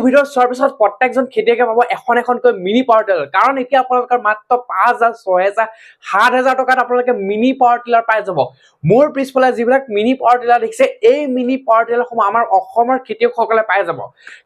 video চোৱাৰ পিছত প্ৰত্যেকজন খেতিয়কে পাব এখনকৈ মিনি পাৱাৰ টিলাৰ কাৰণ এতিয়া আপোনালোকৰ মাত্ৰ 5,000 6,000 7,000 টকাত আপোনালোকে মিনি পাৱাৰ টিলাৰ পাই যাব মোৰ পিছফালে যিবিলাক মিনি পাৱাৰ টিলাৰ দেখিছে এই মিনি পাৱাৰ টিলাৰসমূহ আমাৰ অসমৰ খেতিয়কসকলে পাই যাব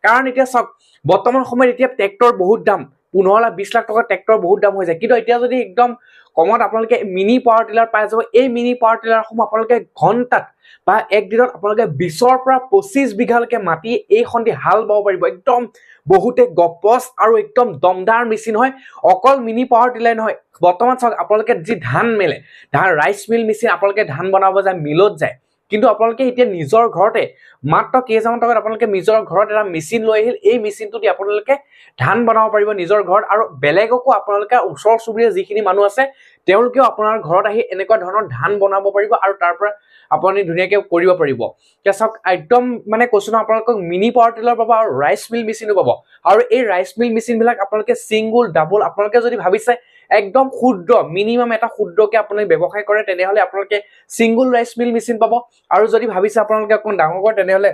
কাৰণ এতিয়া চাওক বৰ্তমান সময়ত এতিয়া ট্ৰেক্টৰ বহুত দাম 15 লাখ 20 লাখ টকা ট্ৰেক্টৰ বহুত দাম হৈ যায় কিন্তু এতিয়া যদি একদম কমত আপোনালোকে মিনি পাৱাৰ টিলাৰ পাই যাব এই মিনি পাৱাৰ টিলাৰসমূহ আপোনালোকে ঘণ্টাত বা এক দিনত আপোনালোকে 20 পৰা 25 বিঘালৈকে মাটি এই খন্দি হাল বাব পাৰিব একদম বহুতে গপচ আৰু একদম দমদাৰ মেচিন হয় অকল মিনি পাৱাৰ টিলাৰ নহয় বৰ্তমান চাওক আপোনালোকে যি ধান মেলে ধান ৰাইচ মিল মেচিন আপোনালোকে ধান বনাব যায় মিলত যায় কিন্তু আপোনালোকে এতিয়া নিজৰ ঘৰতে মাত্ৰ কেইজামান টকাত আপোনালোকে নিজৰ ঘৰত এটা মেচিন লৈ আহিল এই মেচিনটো দি আপোনালোকে ধান বনাব পাৰিব নিজৰ ঘৰত আৰু বেলেগকো আপোনালোকে ওচৰ চুবুৰীয়া যিখিনি মানুহ আছে তেওঁলোকেও আপোনাৰ ঘৰত আহি এনেকুৱা ধৰণৰ ধান বনাব পাৰিব আৰু তাৰ পৰা আপুনি ধুনীয়াকৈ কৰিব পাৰিব এতিয়া চাওক একদম মানে কৈছো ন আপোনালোকক মিনি পাৱাৰ টিলাৰ পাব আৰু ৰাইচ মিল মেচিনো পাব আৰু এই ৰাইচ মিল মেচিন বিলাক আপোনালোকে সিঙ্গল ডাবল আপোনালোকে যদি ভাবিছে একদম ক্ষুদ্ৰ মিনিমাম এটা ক্ষুদ্ৰকে আপুনি ব্যৱসায় কৰে তেনেহলে আপোনালোকে সিঙ্গল ৰাইচ মিল মেচিন পাব আৰু যদি ভাবিছে আপোনালোকে অকণ ডাঙৰ কৰে তেনেহলে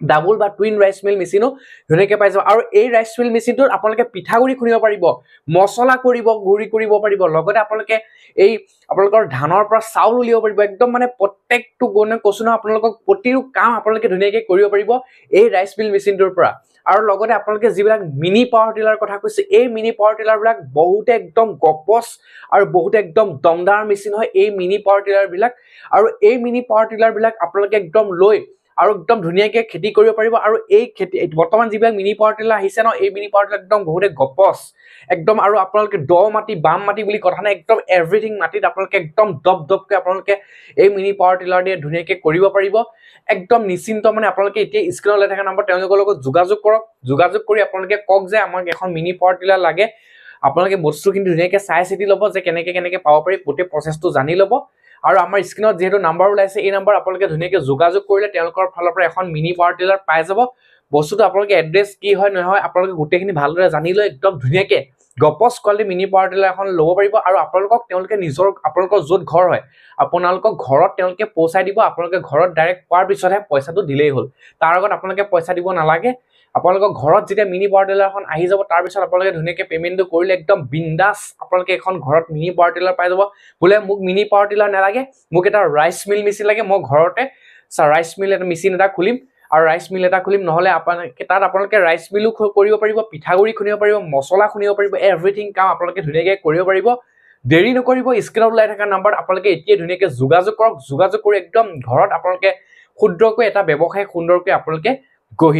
ডাবল বা টুইন ৰাইচ মিল মেচিনো ধুনীয়াকৈ পাই যাব আৰু এই ৰাইচ মিল মেচিনটোত আপোনালোকে পিঠাগুৰি খুন্দিব পাৰিব মছলা গুৰি কৰিব পাৰিব লগতে আপোনালোকে এই আপোনালোকৰ ধানৰ পৰা চাউল উলিয়াব পাৰিব একদম মানে প্ৰত্যেকটো গুণে কৈছো ন আপোনালোকক প্ৰতিটো কাম আপোনালোকে ধুনীয়াকৈ কৰিব পাৰিব এই ৰাইচ মিল মেচিনটোৰ পৰা আৰু লগতে আপোনালোকে যিবিলাক মিনি পাৱাৰ টিলাৰ কথা কৈছে এই মিনি পাৱাৰ টিলাৰ বিলাক বহুতে একদম গপচ আৰু বহুতে একদম দমদাৰ মেচিন হয় এই মিনি পাৱাৰ টিলাৰ বিলাক আৰু এই মিনি পাৱাৰ টিলাৰ বিলাক আপোনালোকে একদম লৈ আৰু একদম ধুনীয়াকৈ খেতি কৰিব পাৰিব আৰু এই খেতি বৰ্তমান যিবিলাক মিনি পাৱাৰ টিলাৰ আহিছে ন এই মিনি পাৱাৰ টিলাৰ একদম বহুতে গপচ একদম আৰু আপোনালোকে দ মাটি বাম মাটি বুলি কথা নাই একদম এভৰিথিং মাটিত আপোনালোকে একদম দপকৈ আপোনালোকে এই মিনি পাৱাৰ টিলাৰ দিয়ে ধুনীয়াকৈ কৰিব পাৰিব একদম নিশ্চিন্ত মানে আপোনালোকে এতিয়া স্ক্ৰীনত লৈ থকা নম্বৰ তেওঁলোকৰ লগত যোগাযোগ কৰক যোগাযোগ কৰি আপোনালোকে কওক যে আমাক এখন মিনি পাৱাৰ টিলাৰ লাগে আপোনালোকে বস্তুখিনি ধুনীয়াকৈ চাই চিতি ল'ব যে কেনেকৈ পাব পাৰি গোটেই প্ৰচেছটো জানি ল'ব আৰু আমাৰ স্ক্ৰীনত যেহেতু নাম্বাৰ ওলাইছে এই নাম্বাৰ আপোনালোকে ধুনীয়াকৈ যোগাযোগ কৰিলে তেওঁলোকৰ ফালৰ পৰা এখন মিনি পাৱাৰ টিলাৰ পাই যাব বস্তুটো আপোনালোকে এড্ৰেছ কি হয় নহয় আপোনালোকে গোটেইখিনি ভালদৰে জানি লৈ একদম ধুনীয়াকৈ গপচ কোৱালিটি মিনি পাৱাৰ টিলাৰ এখন ল'ব পাৰিব আৰু আপোনালোকক তেওঁলোকে আপোনালোকৰ য'ত ঘৰ হয় আপোনালোকক ঘৰত তেওঁলোকে পৌঁছাই দিব আপোনালোকে ঘৰত ডাইৰেক্ট পোৱাৰ পিছতহে পইচাটো দিলেই হ'ল তাৰ আগত আপোনালোকে পইচা দিব নালাগে আপোনালোকৰ ঘৰত যেতিয়া মিনি পাৱাৰ টিলাৰ এখন আহি যাব তাৰ পিছত আপোনালোকে ধুনীয়াকৈ পেমেণ্টটো কৰিলে একদম বিন্দাছ আপোনালোকে এখন ঘৰত মিনি পাৱাৰ টিলাৰ পাই যাব বোলে মোক মিনি পাৱাৰ টিলাৰ নালাগে মোক এটা ৰাইচ মিল মেচিন লাগে মই ঘৰতে ৰাইচ মিল এটা মেচিন এটা খুলিম আৰু ৰাইচ মিল এটা খুলিম নহলে তাত আপোনালোকে ৰাইচ মিলো কৰিব পাৰিব পিঠাগুৰি খুন্দিব পাৰিব মছলা খুন্দিব পাৰিব এভৰিথিং কাম আপোনালোকে ধুনীয়াকৈ কৰিব পাৰিব দেৰি নকৰিব স্ক্ৰীনত ওলাই থকা নাম্বাৰত আপোনালোকে এতিয়া ধুনীয়াকৈ যোগাযোগ কৰক যোগাযোগ কৰি একদম ঘৰত আপোনালোকে ক্ষুদ্ৰকৈ এটা ব্যৱসায় সুন্দৰকৈ আপোনালোকে গঢ়ি